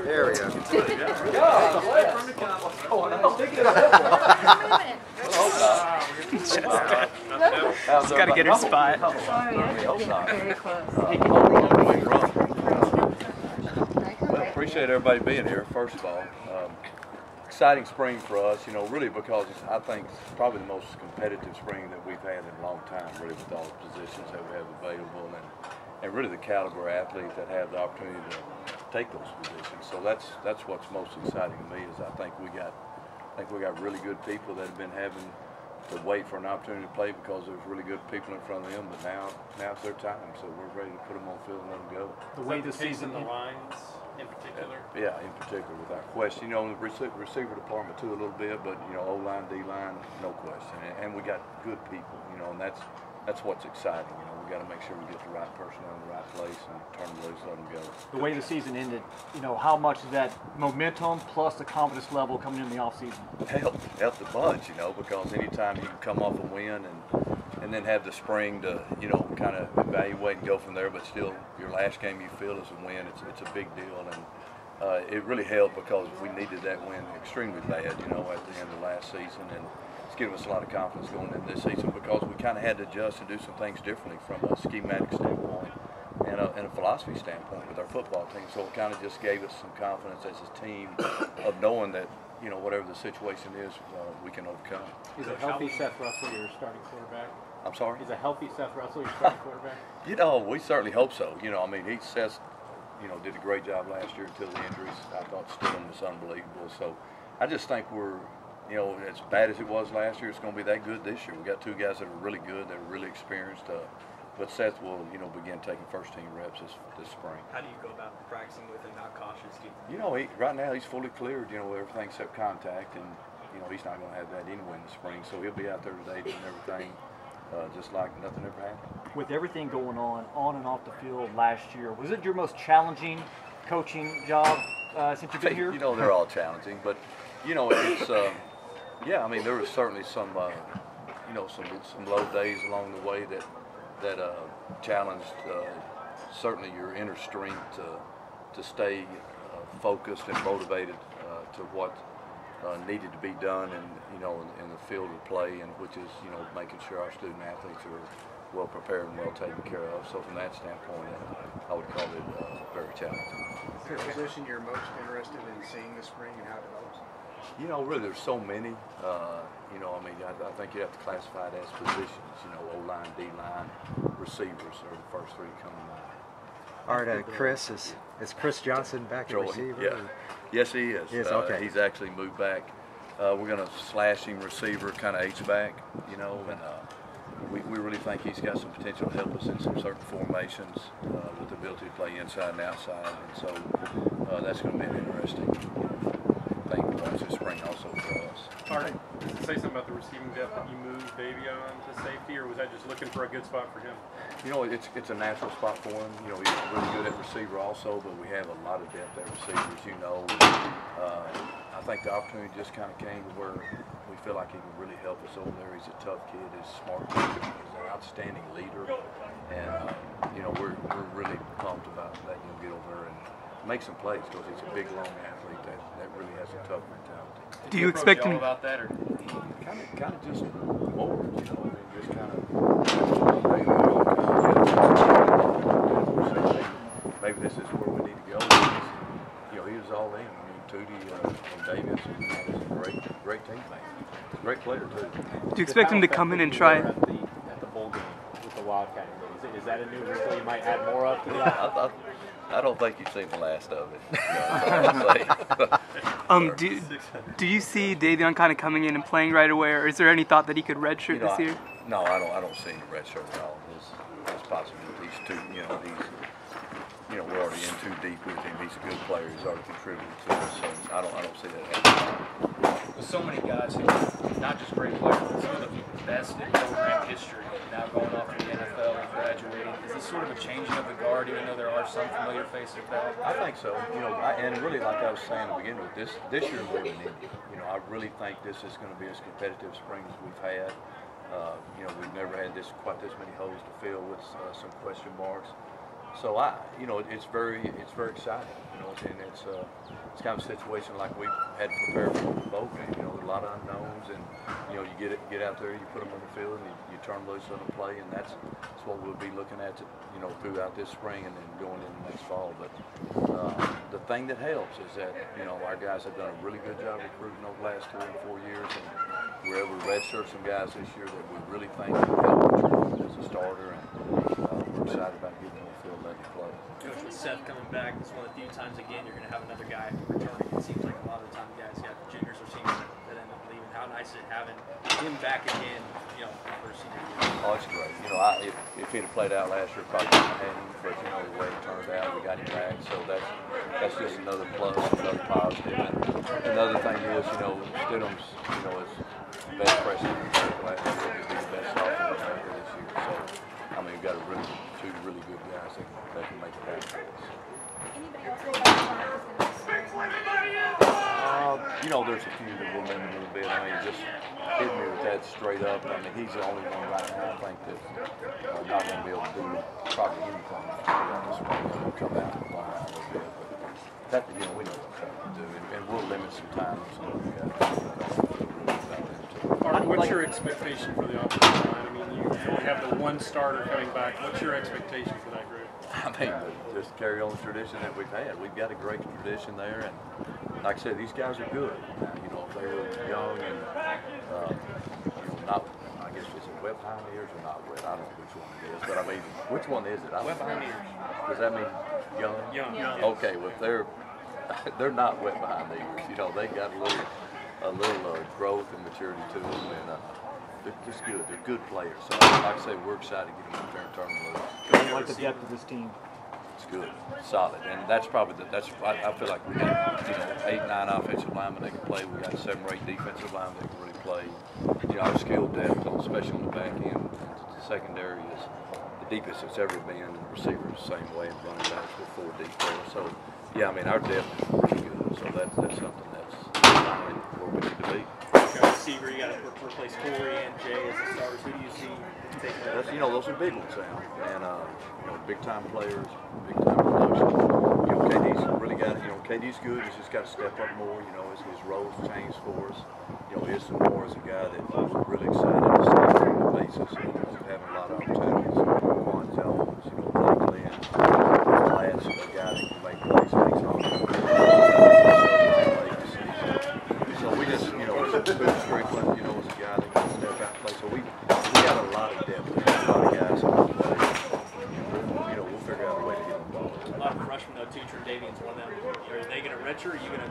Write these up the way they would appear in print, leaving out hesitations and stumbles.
There we go. She's got to get her spot. Very close. Well, appreciate everybody being here, first of all. Exciting spring for us, you know, really because I think it's probably the most competitive spring that we've had in a long time, really, with all the positions that we have available and really the caliber athletes that have the opportunity to take those positions. So that's what's most exciting to me is I think we got really good people that have been having to wait for an opportunity to play because there's really good people in front of them, but now it's their time, so we're ready to put them on field and let them go. The way the season, the lines in particular? Yeah, in particular, without question. You know, the receiver department too a little bit, but, you know, O-line, D-line, no question. And we got good people, you know, and that's what's exciting. You know, we got to make sure we get the right personnel in the right place and turn them loose, let them go. The way the season ended, you know, how much is that momentum plus the confidence level coming in the offseason? Helped a bunch, you know, because anytime you can come off a win and then have the spring to, you know, kind of evaluate and go from there, but still your last game you feel is a win, it's a big deal. And it really helped because we needed that win extremely bad, you know, at the end of last season. And it's given us a lot of confidence going into this season because we kind of had to adjust and do some things differently from a schematic standpoint and a philosophy standpoint with our football team. So it kind of just gave us some confidence as a team of knowing that, you know, whatever the situation is, we can overcome. Is a healthy Seth Russell your starting quarterback? I'm sorry? Is a healthy Seth Russell your starting quarterback? You know, we certainly hope so. You know, I mean, Seth, you know, did a great job last year until the injuries. I thought Stidham was unbelievable. So I just think we're, you know, as bad as it was last year, it's going to be that good this year. We got two guys that are really good, that are really experienced. But Seth will, you know, begin taking first-team reps this spring. How do you go about practicing with him, not cautious? You know, right now he's fully cleared, you know, everything except contact, and, you know, he's not going to have that anyway in the spring. So he'll be out there today doing everything just like nothing ever happened. With everything going on and off the field last year, was it your most challenging coaching job since you've been here? You know, they're all challenging, but, you know, it's, yeah, I mean, there was certainly some, you know, some low days along the way that challenged certainly your inner strength to stay focused and motivated to what needed to be done in the field of play, and which is, you know, making sure our student athletes are well prepared and well taken care of. So from that standpoint, I would call it very challenging. Is there a position you're most interested in seeing this spring and how it develops? You know, really, there's so many. You know, I mean, I think you have to classify it as positions. You know, O-line, D-line, receivers are the first three to come to mind. All right, Chris, is Chris Johnson back at receiver? Yeah. Yes, he is. Yes, okay. He's actually moved back. We're going to slash him receiver, kind of H-back, you know, and we really think he's got some potential to help us in some certain formations with the ability to play inside and outside. And so that's going to be an interesting thing to watch this spring also for us. All right. Does it say something about the receiving depth that you moved Davion to safety, or was that just looking for a good spot for him? You know, it's a natural spot for him. You know, he's really good at receiver also, but we have a lot of depth at receivers, you know. I think the opportunity just kind of came to where we feel like he can really help us over there. He's a tough kid, he's a smart kid, he's an outstanding leader. And, you know, we're really pumped about letting him get over there and make some plays because he's a big, long athlete that really has a tough mentality. Do you expect him about that, or kind of just more, you know, I mean, just kind of maybe this is where we need to go. You know, he was all in. I mean, Tootie and Davis, you know, was a great teammate, great player too. Do you expect him to come in and try? At the bowl game with the Wildcat, is that a new wrinkle you might add more of to that? I don't think you've seen the last of it. Do you see Davion kind of coming in and playing right away, or is there any thought that he could redshirt this year? No, I don't see any redshirt at all. His possibilities too. You know, we're already in too deep with him. He's a good player. He's already contributed to us, so I don't see that happening. With so many guys who are not just great players, but some of the best in program history now going off to the NFL and graduating, is this sort of a changing of the guard, even though there are some familiar faces back? I think so. You know, and really, like I was saying to begin with, this year more than any. You know, I really think this is going to be as competitive spring as we've had. You know, we've never had quite this many holes to fill with some question marks. So it's very exciting, and it's kind of a situation like we had prepared for the bowl game. There's a lot of unknowns, and you get out there, you put them on the field, and you turn loose on them play, and that's what we'll be looking at, throughout this spring and then going into next fall. But the thing that helps is that our guys have done a really good job recruiting over the last 3 or 4 years, and we're able to redshirt some guys this year that we really think can help as a starter, and we're excited about getting on the field letting play. Coach, with Seth coming back, it's one of the few times again you're going to have another guy returning. It seems like a lot of the time guys got juniors or seniors that end up leaving. How nice is it having him back again, for senior year? Oh, it's great. If he'd have played out last year, probably wouldn't have had him. But the way it turned out, we got him back. So that's just another plus, another positive. And another thing is, Stidham's, is best freshman last year. He'll be the best sophomore in America this year. So we've got two really good guys that can make it happen for us. Anybody else think that There's a few that will limit a little bit. Just hitting me with that straight up. He's the only one right now, I think, that's not going to be able to do probably anything. He'll come out and play out a little bit. But that, we know what we're trying to do, and we'll limit some time on some of the guys. Art, what's your expectation for the offensive line? You only have the one starter coming back. What's your expectation for that group? Just carry on the tradition that we've had. We've got a great tradition there, and like I said, these guys are good. If they were young and not, I guess, is it wet behind the ears or not wet? I don't know which one it is, but which one is it? Wet behind the ears. Does that mean young? Young. Okay, well, they're not wet behind the ears. They got a little growth and maturity to them, and they're just good. They're good players. So, like I say, we're excited to get them out there and turn them loose. How do you like the depth of this team? It's good, solid, and that's probably I feel like we got 8, 9 offensive linemen that can play. We got 7 or 8 defensive linemen that can really play. Our skill depth, especially on the back end, the secondary is the deepest it's ever been, and the receivers the same way, and running backs with 4 deep there. So our depth is really good. So that's something that's where we need to be. Receiver, you got to replace Corey and Jay as the starters. Who do you see taking over? Those are big ones now, and big time players, big time production. KD's really got it. KD's good. He's just got to step up more. His roles changed for us. Isson Moore is a guy that we're really excited to see on the basis of having a lot of opportunities. Quan Jones, Blake Lynn, Lance, a guy that can make plays, makes all the So we just, Bill Strickland, is a guy that can step out and play. So we got a lot of depth. A lot of guys that can play. We'll figure out a way to get them involved. A lot of freshmen, though, too. Tredavian's one of them. Are they going to redshirt, or are you going to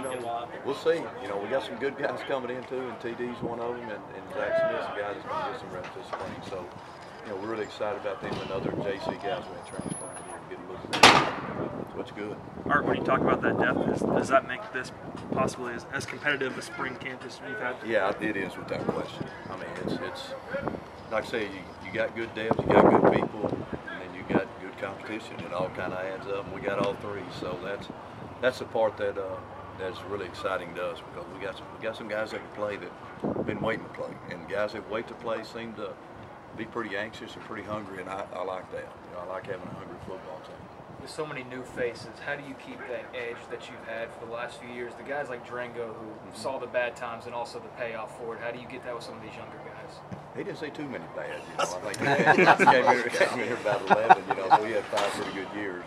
get a lot? We'll see. We got some good guys coming in, too, and TD's one of them, and Zach Smith's a guy that's going to get some reps this spring. So, we're really excited about them and other JC guys when they transfer in here and get a look at them. So it's good. Art, when you talk about that depth, does that make this possibly as competitive a spring camp as you've had? Yeah, it is without question. It's like I say, you got good depth, you got good people, and then you got good competition. It all kind of adds up, and we got all 3. So that's the part that's really exciting to us, because we got some guys that can play that have been waiting to play, and guys that wait to play seem to be pretty anxious and pretty hungry, and I like that. I like having a hungry football team. With so many new faces, how do you keep that edge that you've had for the last few years? The guys like Drango who saw the bad times and also the payoff for it. How do you get that with some of these younger guys? He didn't say too many bad. I think he came in here about 11. So he had 5 pretty good years.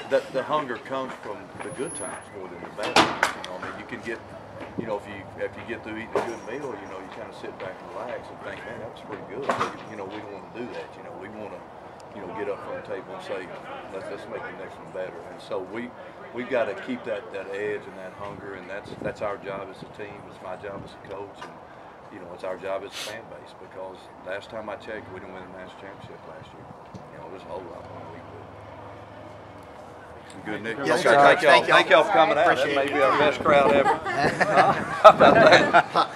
But the hunger comes from the good times more than the bad times. You can get, if you get through eating a good meal, you kind of sit back and relax and think, man, that was pretty good. But we don't want to do that. We want to get up from the table and say, let's make the next one better. And so we've got to keep that edge and that hunger, and that's our job as a team. It's my job as a coach, and it's our job as a fan base, because last time I checked, we didn't win the national championship last year. There's a whole lot more we could. Good, Nick. Yes, sir. Thank y'all for coming out. That may be our best crowd ever. How about that?